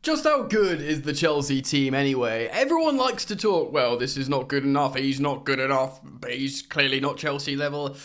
Just how good is the Chelsea team anyway? Everyone likes to talk, well, this is not good enough, he's not good enough, but he's clearly not Chelsea level.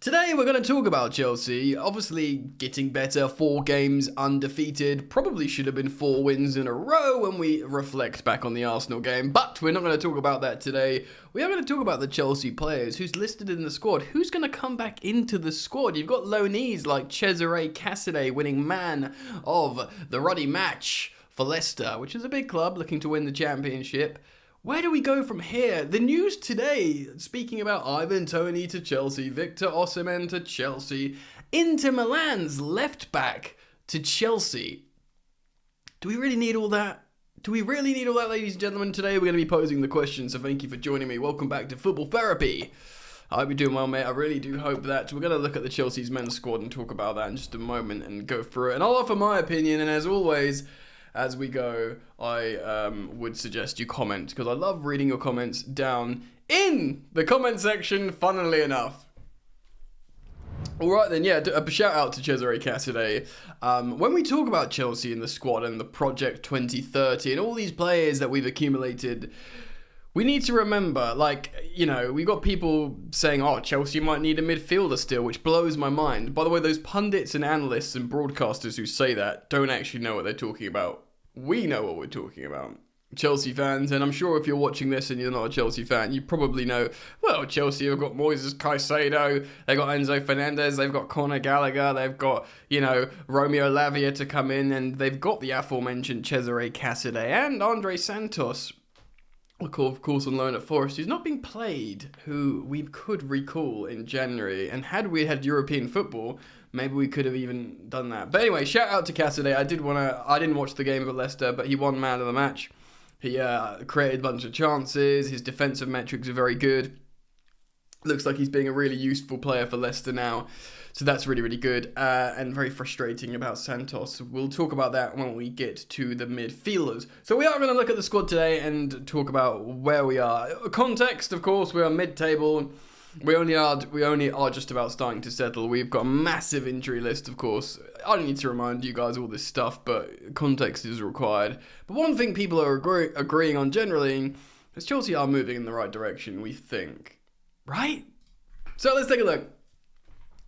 Today we're going to talk about Chelsea, obviously getting better, 4 games undefeated, probably should have been 4 wins in a row when we reflect back on the Arsenal game, but we're not going to talk about that today. We are going to talk about the Chelsea players, who's listed in the squad, who's going to come back into the squad. You've got loanees like Cesare Casadei winning man of the ruddy match for Leicester, which is a big club looking to win the championship. Where do we go from here? The news today, speaking about Ivan Toney to Chelsea, Victor Osimhen to Chelsea, Inter Milan's left back to Chelsea. Do we really need all that? Do we really need all that, ladies and gentlemen? Today we're going to be posing the question, so thank you for joining me. Welcome back to Football Therapy. I hope you're doing well, mate. I really do hope that. We're going to look at the Chelsea's men's squad and talk about that in just a moment and go through it. And I'll offer my opinion, and as always, as we go, I would suggest you comment, because I love reading your comments down in the comment section, funnily enough. Alright then, yeah, a shout out to Cesare Casadei. When we talk about Chelsea in the squad and the Project 2030 and all these players that we've accumulated, we need to remember, we've got people saying, oh, Chelsea might need a midfielder still, which blows my mind. By the way, those pundits and analysts and broadcasters who say that don't actually know what they're talking about. We know what we're talking about. Chelsea fans, and I'm sure if you're watching this and you're not a Chelsea fan, you probably know, well, Chelsea have got Moises Caicedo, they've got Enzo Fernandez, they've got Conor Gallagher, they've got, Romeo Lavia to come in, and they've got the aforementioned Cesare Casadei and Andre Santos, of course on loan at Forest, who's not being played, who we could recall in January, and had we had European football, maybe we could have even done that. But anyway, shout out to Casadei. I didn't watch the game of Leicester, but he won man of the match. He created a bunch of chances. His defensive metrics are very good. Looks like he's being a really useful player for Leicester now. So that's really, really good. And very frustrating about Santos. We'll talk about that when we get to the midfielders. So we are going to look at the squad today and talk about where we are. Context, of course, we are mid-table. We only are just about starting to settle. We've got a massive injury list, of course. I don't need to remind you guys all this stuff, but context is required. But one thing people are agreeing on generally is Chelsea are moving in the right direction, we think. Right? So let's take a look.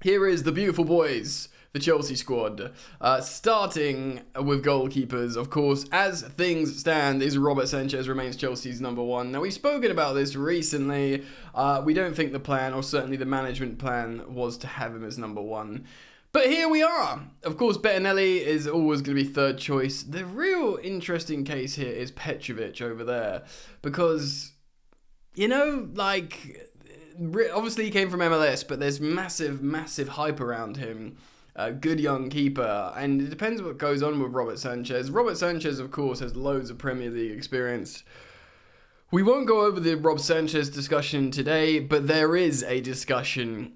Here is the beautiful boys, the Chelsea squad. Starting with goalkeepers, of course, as things stand, is Robert Sanchez remains Chelsea's number 1. Now, we've spoken about this recently. We don't think the plan, or certainly the management plan, was to have him as number 1. But here we are. Of course, Bettinelli is always going to be third choice. The real interesting case here is Petrovic over there. Because, obviously he came from MLS, but there's massive, massive hype around him. Good young keeper, and it depends what goes on with Robert Sanchez. Robert Sanchez, of course, has loads of Premier League experience. We won't go over the Rob Sanchez discussion today, but there is a discussion,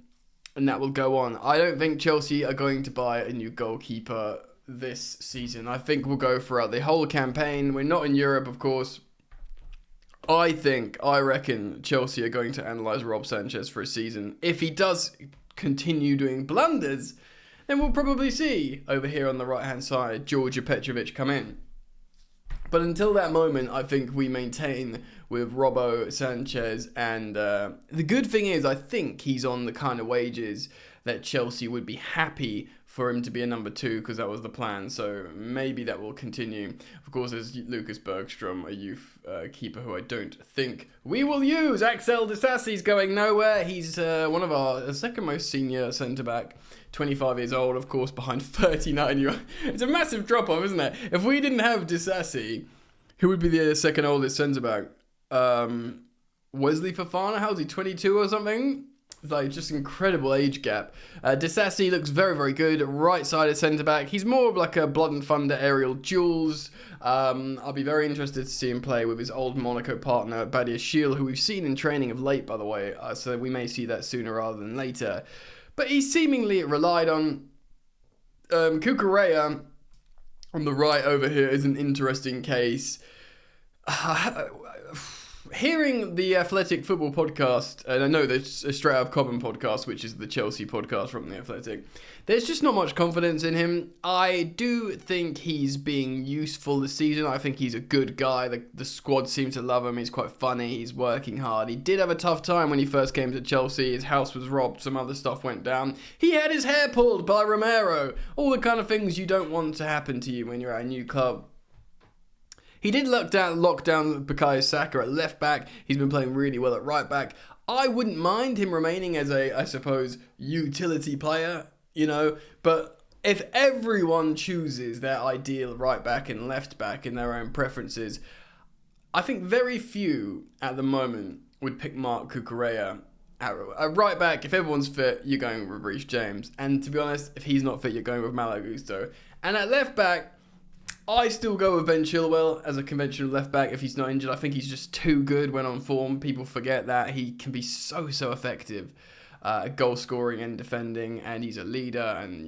and that will go on. I don't think Chelsea are going to buy a new goalkeeper this season. I think we'll go throughout the whole campaign. We're not in Europe, of course. I reckon Chelsea are going to analyse Rob Sanchez for a season. If he does continue doing blunders, then we'll probably see, over here on the right-hand side, Georgia Petrovic come in. But until that moment, I think we maintain with Robbo Sanchez. And the good thing is, I think he's on the kind of wages that Chelsea would be happy for him to be a number 2, because that was the plan. So maybe that will continue. Of course, there's Lucas Bergstrom, a youth keeper who I don't think we will use. Axel Disasi's going nowhere. He's one of our second most senior centre-back. 25 years old, of course, behind 39-year-old. It's a massive drop-off, isn't it? If we didn't have Disasi, who would be the second oldest centre-back? Wesley Fofana? How's he, 22 or something? It's like just incredible age gap. Disasi looks very, very good. Right-sided centre-back. He's more of like a blood and thunder aerial duels. I'll be very interested to see him play with his old Monaco partner, Badia Shiel, who we've seen in training of late, by the way. So we may see that sooner rather than later. But he seemingly relied on Cucurella on the right over here is an interesting case. hearing the Athletic Football podcast, and I know there's a Straight Out of Cobham podcast, which is the Chelsea podcast from the Athletic, there's just not much confidence in him. I do think he's being useful this season. I think he's a good guy. The squad seems to love him. He's quite funny. He's working hard. He did have a tough time when he first came to Chelsea. His house was robbed. Some other stuff went down. He had his hair pulled by Romero. All the kind of things you don't want to happen to you when you're at a new club. He did lock down Bukayo Saka at left back. He's been playing really well at right back. I wouldn't mind him remaining as a, I suppose, utility player, but if everyone chooses their ideal right back and left back in their own preferences, I think very few at the moment would pick Mark Cucurella. At right back, if everyone's fit, you're going with Reece James. And to be honest, if he's not fit, you're going with Malo Gusto. And at left back, I still go with Ben Chilwell as a conventional left back if he's not injured. I think he's just too good when on form. People forget that. He can be so effective at goal scoring and defending, and he's a leader, and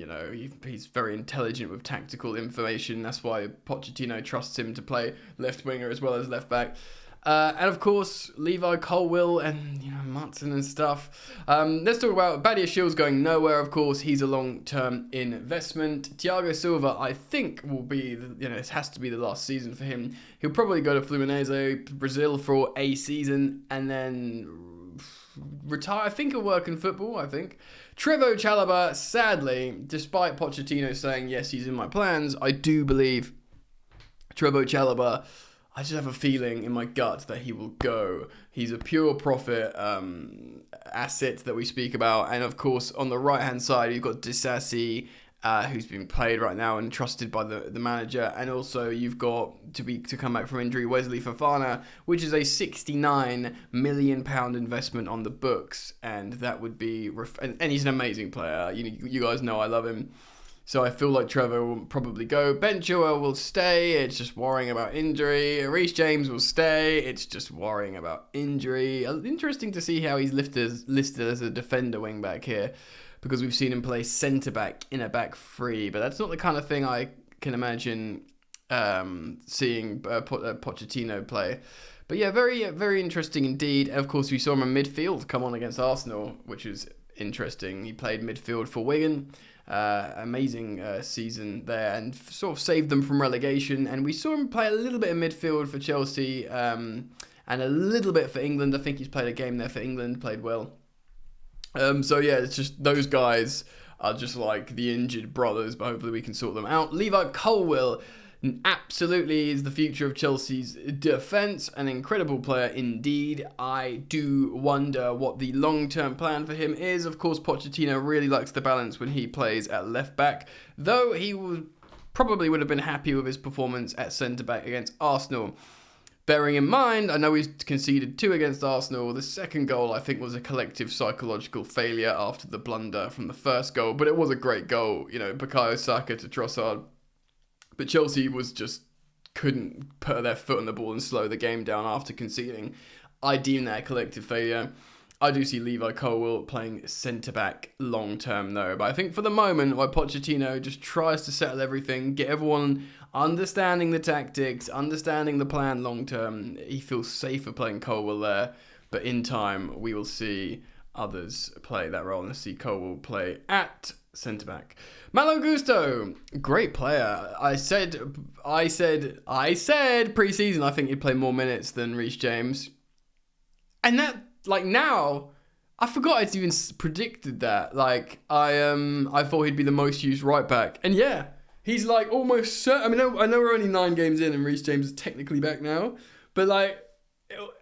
he's very intelligent with tactical information. That's why Pochettino trusts him to play left winger as well as left back. And of course, Levi Colwill and Maatsen and stuff. Let's talk about Badia Shields going nowhere. Of course, he's a long-term investment. Thiago Silva, I think, will be it has to be the last season for him. He'll probably go to Fluminense, Brazil for a season, and then retire. I think he'll work in football. Trevoh Chalobah, sadly, despite Pochettino saying yes, he's in my plans, I do believe Trevoh Chalobah. I just have a feeling in my gut that he will go. He's a pure profit asset that we speak about. And of course, on the right-hand side, you've got Disasi, who's being played right now and trusted by the manager. And also, you've got, to come back from injury, Wesley Fofana, which is a £69 million investment on the books. And that would be... and he's an amazing player. You guys know I love him. So I feel like Trevor will probably go. Ben Chilwell will stay. It's just worrying about injury. Reece James will stay. It's just worrying about injury. Interesting to see how he's listed as a defender wing back here, because we've seen him play centre back in a back three. But that's not the kind of thing I can imagine seeing Pochettino play. But yeah, very, very interesting indeed. And of course, we saw him in midfield come on against Arsenal, which is interesting. He played midfield for Wigan. Amazing season there, and sort of saved them from relegation. And we saw him play a little bit of midfield for Chelsea and a little bit for England. I think he's played a game there for England, played well. So yeah, it's just those guys are just like the injured brothers, but hopefully we can sort them out. Levi Colwill absolutely is the future of Chelsea's defence. An incredible player indeed. I do wonder what the long-term plan for him is. Of course, Pochettino really likes the balance when he plays at left-back, though he probably would have been happy with his performance at centre-back against Arsenal. Bearing in mind, I know he's conceded 2 against Arsenal. The second goal, I think, was a collective psychological failure after the blunder from the first goal, but it was a great goal. Bukayo Saka to Trossard. But Chelsea couldn't put their foot on the ball and slow the game down after conceding. I deem that a collective failure. I do see Levi Colwill playing centre-back long-term though. But I think for the moment, while Pochettino just tries to settle everything, get everyone understanding the tactics, understanding the plan long-term, he feels safer playing Colwill there. But in time, we will see others play that role and see Colwill play at centre-back. Malo Gusto, great player. I said pre-season I think he'd play more minutes than Reece James. And that, now, I forgot I'd even predicted that. I thought he'd be the most used right back. And yeah, he's almost certain. I know we're only 9 games in and Reece James is technically back now. But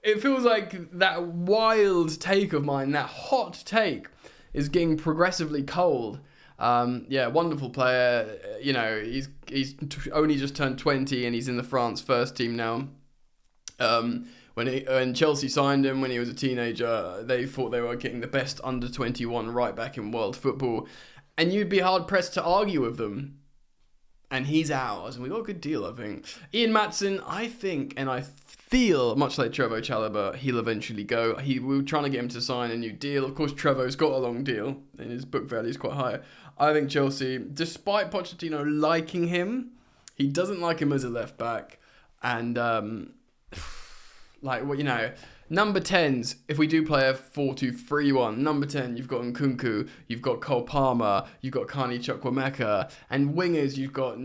it feels like that wild take of mine, that hot take, is getting progressively cold. Wonderful player. He's only just turned 20 and he's in the France first team now. When Chelsea signed him when he was a teenager, they thought they were getting the best under-21 right back in world football, and you'd be hard pressed to argue with them. And he's ours, and we got a good deal, I think. Ian Maatsen, I think, and I feel, much like Trevoh Chalobah, he'll eventually go. We were trying to get him to sign a new deal. Of course, Trevoh's got a long deal, and his book value is quite high. I think Chelsea, despite Pochettino liking him, he doesn't like him as a left back, and Like, well, number 10s, if we do play a 4-2-3-1, number 10, you've got Nkunku, you've got Cole Palmer, you've got Carney Chukwuemeka, and wingers, you've got,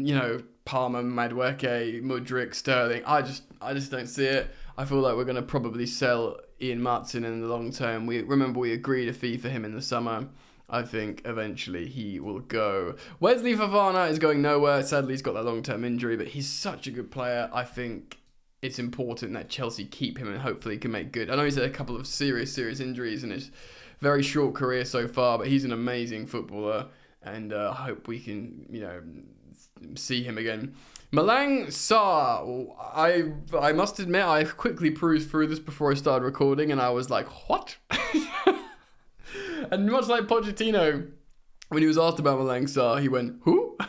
Palmer, Madueke, Mudryk, Sterling. I just don't see it. I feel like we're going to probably sell Ian Martin in the long term. We agreed a fee for him in the summer. I think eventually he will go. Wesley Fofana is going nowhere. Sadly, he's got that long-term injury, but he's such a good player. I think it's important that Chelsea keep him and hopefully can make good. I know he's had a couple of serious injuries in his very short career so far, but he's an amazing footballer, and I hope we can, see him again. Malang Sarr, I must admit, I quickly perused through this before I started recording, and I was like, what? And much like Pochettino, when he was asked about Malang Sarr, he went, who? I'm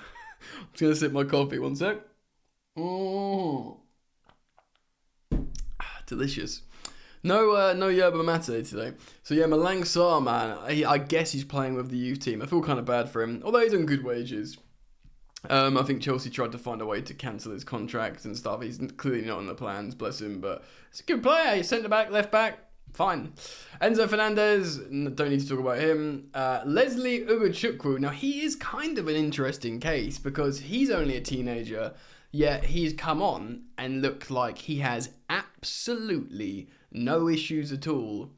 just going to sip my coffee, one sec. Delicious. No yerba mate today. So yeah, Malang Sarr, man, I guess he's playing with the youth team. I feel kind of bad for him, although he's on good wages. I think Chelsea tried to find a way to cancel his contract and stuff. He's clearly not on the plans, bless him, but he's a good player. He's centre back, left back, fine. Enzo Fernandez, don't need to talk about him. Leslie Ugochukwu, now he is kind of an interesting case because he's only a teenager, yet he's come on and looked like he has absolutely no issues at all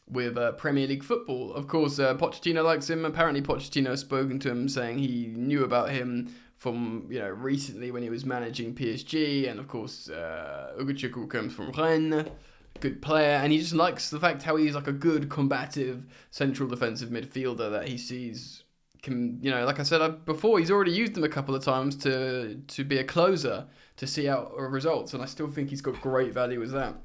with Premier League football. Of course, Pochettino likes him. Apparently, Pochettino has spoken to him saying he knew about him from, recently when he was managing PSG. And of course, Ugochukwu comes from Rennes. Good player. And he just likes the fact how he's like a good, combative, central defensive midfielder that he sees can, like I said before, he's already used them a couple of times to be a closer, to see out results. And I still think he's got great value as that.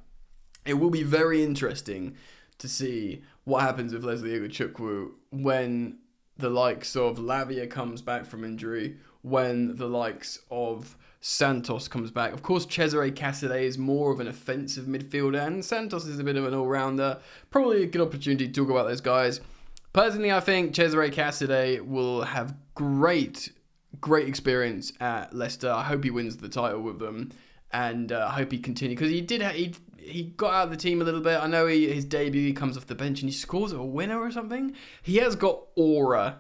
It will be very interesting to see what happens with Leslie Ugochukwu when the likes of Lavia comes back from injury, when the likes of Santos comes back. Of course, Cesare Casadei is more of an offensive midfielder, and Santos is a bit of an all-rounder. Probably a good opportunity to talk about those guys. Personally, I think Cesare Casadei will have great experience at Leicester. I hope he wins the title with them, and I hope he continues, because he got out of the team a little bit. I know his debut, he comes off the bench and he scores a winner or something. He has got aura,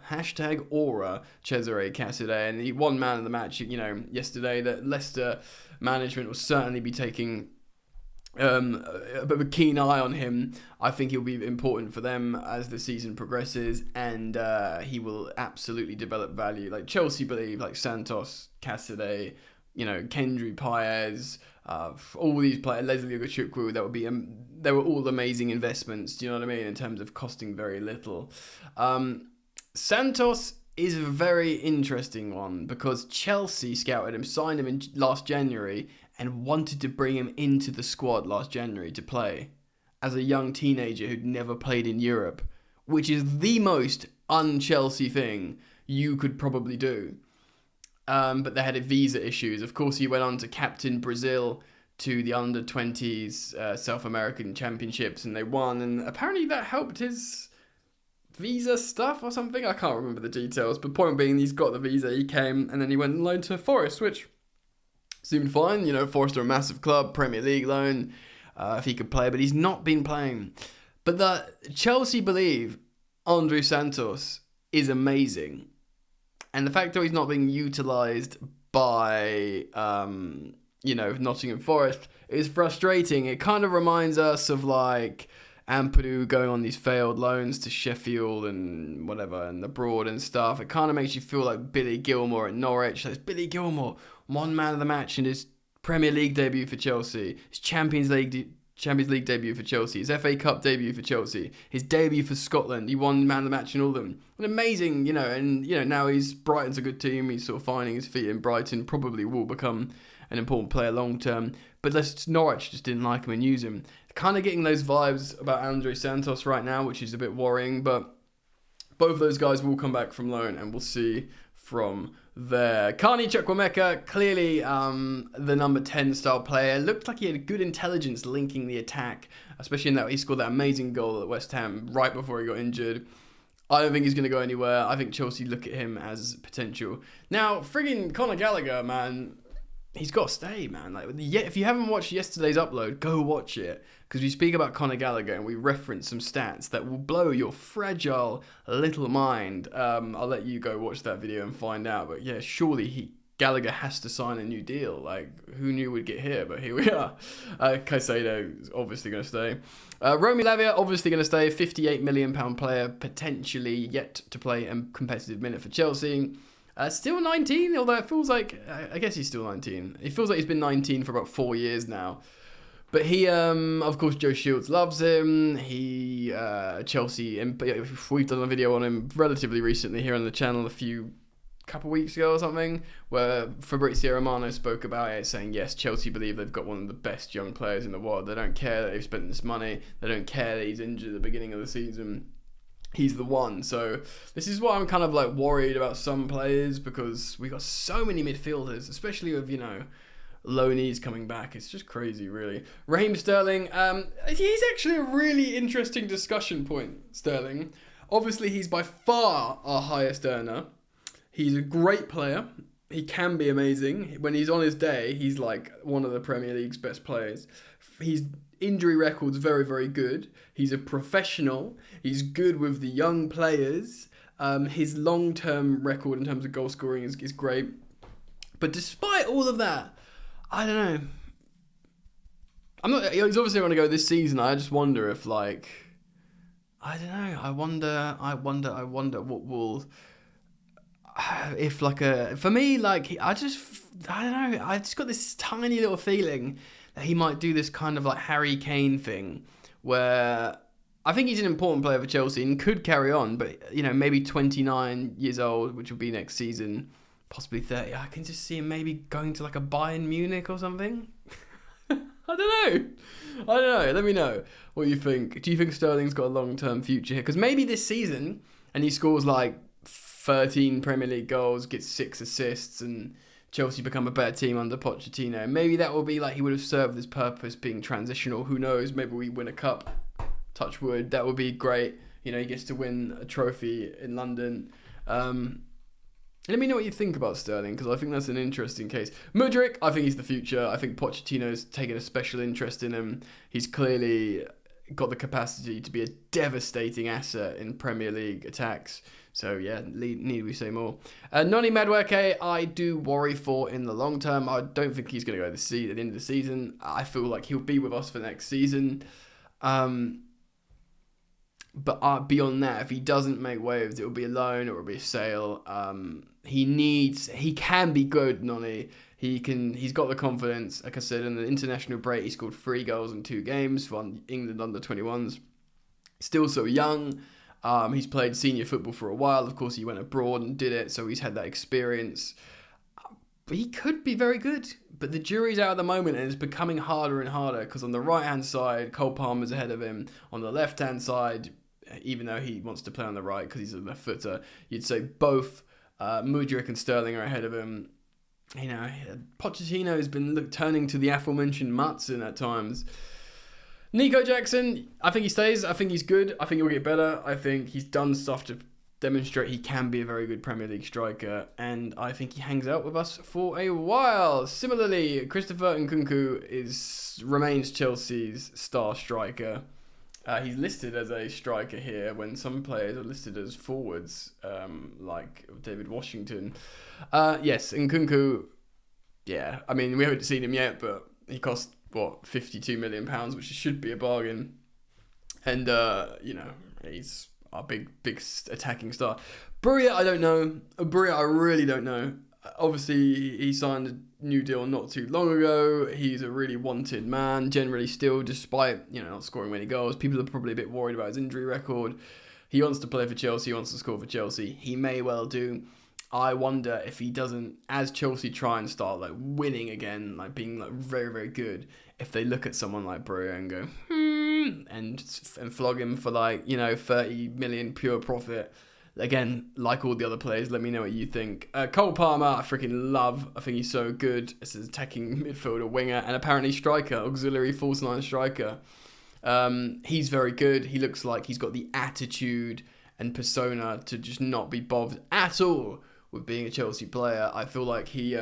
#aura, Cesare Casadei, and he won man of the match, yesterday. That Leicester management will certainly be taking a bit of a keen eye on him. I think he'll be important for them as the season progresses, and he will absolutely develop value. Like Chelsea believe, like Santos, Casadei, Kendry Paez, all these players, Leslie Ugochukwu, they were all amazing investments, do you know what I mean, in terms of costing very little. Santos is a very interesting one because Chelsea scouted him, signed him in last January, and wanted to bring him into the squad last January to play as a young teenager who'd never played in Europe, which is the most un-Chelsea thing you could probably do. But they had visa issues. Of course, he went on to captain Brazil to the under-20s South American Championships, and they won. And apparently that helped his visa stuff or something. I can't remember the details. But point being, he's got the visa. He came, and then he went on loan to Forest, which seemed fine. Forest are a massive club, Premier League loan, if he could play. But he's not been playing. But the Chelsea believe André Santos is amazing. And the fact that he's not being utilised by, Nottingham Forest is frustrating. It kind of reminds us of, like, Ampadu going on these failed loans to Sheffield and whatever, and abroad and stuff. It kind of makes you feel like Billy Gilmour at Norwich. So it's Billy Gilmour, one man of the match in his Premier League debut for Chelsea, his Champions League debut for Chelsea, his FA Cup debut for Chelsea, his debut for Scotland. He won man of the match in all of them. An amazing, now Brighton's a good team. He's sort of finding his feet in Brighton. Probably will become an important player long term. But Norwich just didn't like him and use him. Kind of getting those vibes about André Santos right now, which is a bit worrying. But both of those guys will come back from loan, and we'll see from there. Carney Chukwuemeka, clearly the number 10 style player. Looked like he had good intelligence linking the attack, especially in that he scored that amazing goal at West Ham right before he got injured. I don't think he's going to go anywhere. I think Chelsea look at him as potential. Now, friggin' Conor Gallagher, man, he's got to stay, man. Like, yeah, if you haven't watched yesterday's upload, go watch it, because we speak about Conor Gallagher and we reference some stats that will blow your fragile little mind. I'll let you go watch that video and find out. But yeah, surely Gallagher has to sign a new deal. Like, who knew we'd get here? But here we are. Caicedo is obviously going to stay. Romy Lavia, obviously going to stay. £58 million player, potentially yet to play a competitive minute for Chelsea. Still 19, although it feels like, I guess he's still 19. It feels like he's been 19 for about 4 years now. But he, of course, Joe Shields loves him. Chelsea, and we've done a video on him relatively recently here on the channel couple weeks ago or something, where Fabrizio Romano spoke about it, saying, yes, Chelsea believe they've got one of the best young players in the world. They don't care that they've spent this money. They don't care that he's injured at the beginning of the season. He's the one. So this is why I'm kind of like worried about some players, because we got so many midfielders, especially with, loanees coming back. It's just crazy, really. Raheem Sterling, he's actually a really interesting discussion point, Sterling. Obviously, he's by far our highest earner. He's a great player. He can be amazing. When he's on his day, he's like one of the Premier League's best players. His injury record's very, very good. He's a professional. He's good with the young players. His long-term record in terms of goal scoring is great. But despite all of that, I don't know. He's obviously going to go this season. I just wonder if, I don't know. I wonder what will... If for me, I don't know, I just got this tiny little feeling that he might do this kind of like Harry Kane thing, where I think he's an important player for Chelsea and could carry on, but maybe 29 years old, which will be next season, possibly 30. I can just see him maybe going to like a Bayern Munich or something. I don't know. Let me know what you think. Do you think Sterling's got a long-term future here? Because maybe this season, and he scores like 13 Premier League goals, gets 6 assists, and Chelsea become a better team under Pochettino. Maybe that will be like he would have served his purpose being transitional. Who knows? Maybe we win a cup. Touch wood. That would be great. He gets to win a trophy in London. Let me know what you think about Sterling, because I think that's an interesting case. Mudryk, I think he's the future. I think Pochettino's taken a special interest in him. He's clearly got the capacity to be a devastating asset in Premier League attacks. So, yeah, need we say more? Noni Madueke, I do worry for in the long term. I don't think he's going to go at the end of the season. I feel like he'll be with us for next season. But beyond that, if he doesn't make waves, it will be a loan or it will be a sale. He can be good, Noni. He's got the confidence. Like I said, in the international break, he scored 3 goals in 2 games for England under 21s. Still so young. He's played senior football for a while. Of course, he went abroad and did it, so he's had that experience. But he could be very good. But the jury's out at the moment, and it's becoming harder and harder, because on the right-hand side, Cole Palmer's ahead of him. On the left-hand side, even though he wants to play on the right because he's a left footer, you'd say both Mudryk and Sterling are ahead of him. Pochettino has been turning to the aforementioned Matson at times. Nico Jackson, I think he stays. I think he's good. I think he'll get better. I think he's done stuff to demonstrate he can be a very good Premier League striker, and I think he hangs out with us for a while. Similarly, Christopher Nkunku remains Chelsea's star striker. He's listed as a striker here when some players are listed as forwards, like David Washington. Yes, Nkunku, yeah, I mean, we haven't seen him yet, but he cost, £52 million, which should be a bargain. And, he's our big attacking star. Buria, I don't know. Buria, I really don't know. Obviously, he signed a new deal not too long ago. He's a really wanted man, generally still, despite, not scoring many goals. People are probably a bit worried about his injury record. He wants to play for Chelsea. He wants to score for Chelsea. He may well do. I wonder if he doesn't, as Chelsea try and start winning again, being very, very good, if they look at someone like Buria and go, and flog him for 30 million pure profit. Again, like all the other players, let me know what you think. Cole Palmer, I freaking love. I think he's so good as an attacking midfielder, winger, and apparently striker, auxiliary false line striker. He's very good. He looks like he's got the attitude and persona to just not be bothered at all with being a Chelsea player. I feel like he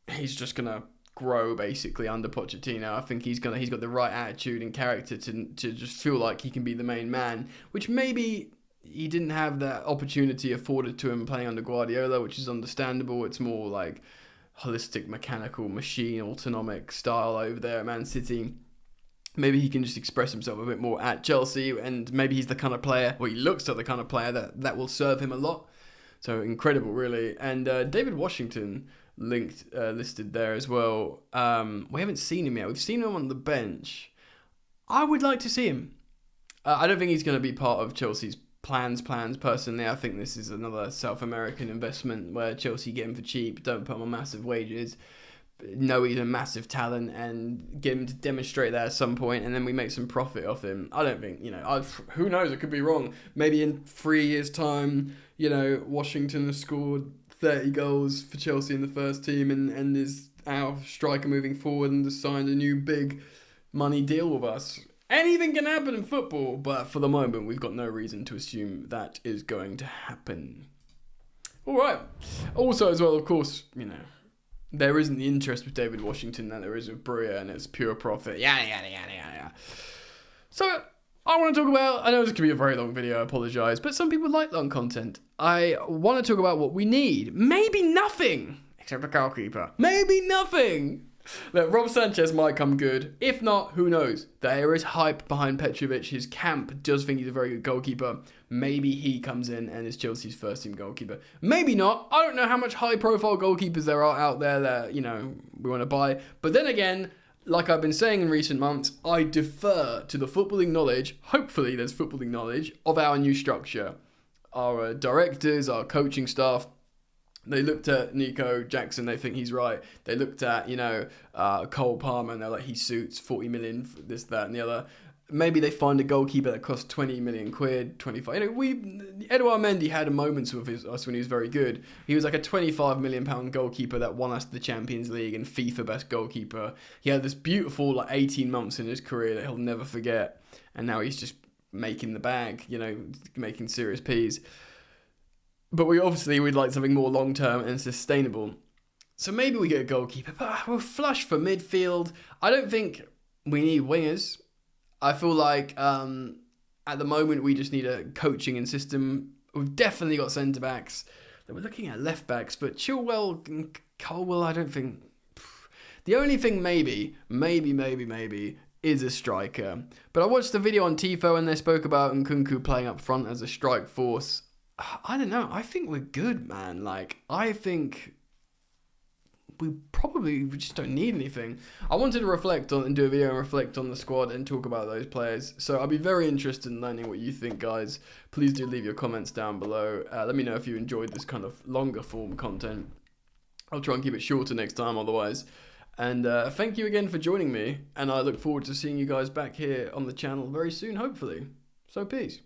he's just gonna grow basically under Pochettino. I think he's got the right attitude and character to just feel like he can be the main man, which maybe he didn't have that opportunity afforded to him playing under Guardiola, which is understandable. It's more like holistic, mechanical, machine, autonomic style over there at Man City. Maybe he can just express himself a bit more at Chelsea, and maybe he's the kind of player, or he looks like the kind of player that will serve him a lot. So incredible, really. And David Washington listed there as well. We haven't seen him yet. We've seen him on the bench. I would like to see him. I don't think he's going to be part of Chelsea's plans personally. I think this is another South American investment where Chelsea get him for cheap, don't put him on massive wages, know he's a massive talent and get him to demonstrate that at some point, and then we make some profit off him. I don't think, who knows, it could be wrong. Maybe in 3 years' time, Washington has scored 30 goals for Chelsea in the first team and is our striker moving forward and has signed a new big money deal with us. Anything can happen in football, but for the moment, we've got no reason to assume that is going to happen. All right. Also, as well, of course, there isn't the interest with David Washington that there is with Bria, and it's pure profit. Yada, yada, yada, yada. So, I want to talk about, I know this could be a very long video, I apologise, but some people like long content. I want to talk about what we need. Maybe nothing, except a goalkeeper. Maybe nothing. Look, Rob Sanchez might come good. If not, who knows? There is hype behind Petrovic. His camp does think he's a very good goalkeeper. Maybe he comes in and is Chelsea's first team goalkeeper. Maybe not. I don't know how much high profile goalkeepers there are out there that, we want to buy. But then again, like I've been saying in recent months, I defer to the footballing knowledge, hopefully there's footballing knowledge, of our new structure. Our directors, our coaching staff, they looked at Nico Jackson, they think he's right. They looked at, Cole Palmer, and they're like, he suits 40 million for this, that, and the other. Maybe they find a goalkeeper that costs 20 million quid, 25. Edouard Mendy had moments with us when he was very good. He was like a 25 million pound goalkeeper that won us the Champions League and FIFA best goalkeeper. He had this beautiful 18 months in his career that he'll never forget. And now he's just making the bag, making serious P's. But we'd like something more long-term and sustainable. So maybe we get a goalkeeper, but we're flush for midfield. I don't think we need wingers. I feel like at the moment we just need a coaching and system. We've definitely got centre-backs. We're looking at left-backs, but Chilwell and Colwell, I don't think... The only thing maybe, is a striker. But I watched the video on Tifo and they spoke about Nkunku playing up front as a strike force. I don't know. I think we're good, man. I think we just don't need anything. I wanted to reflect on and do a video and reflect on the squad and talk about those players. So I'll be very interested in learning what you think, guys. Please do leave your comments down below. Let me know if you enjoyed this kind of longer form content. I'll try and keep it shorter next time otherwise. And thank you again for joining me. And I look forward to seeing you guys back here on the channel very soon, hopefully. So peace.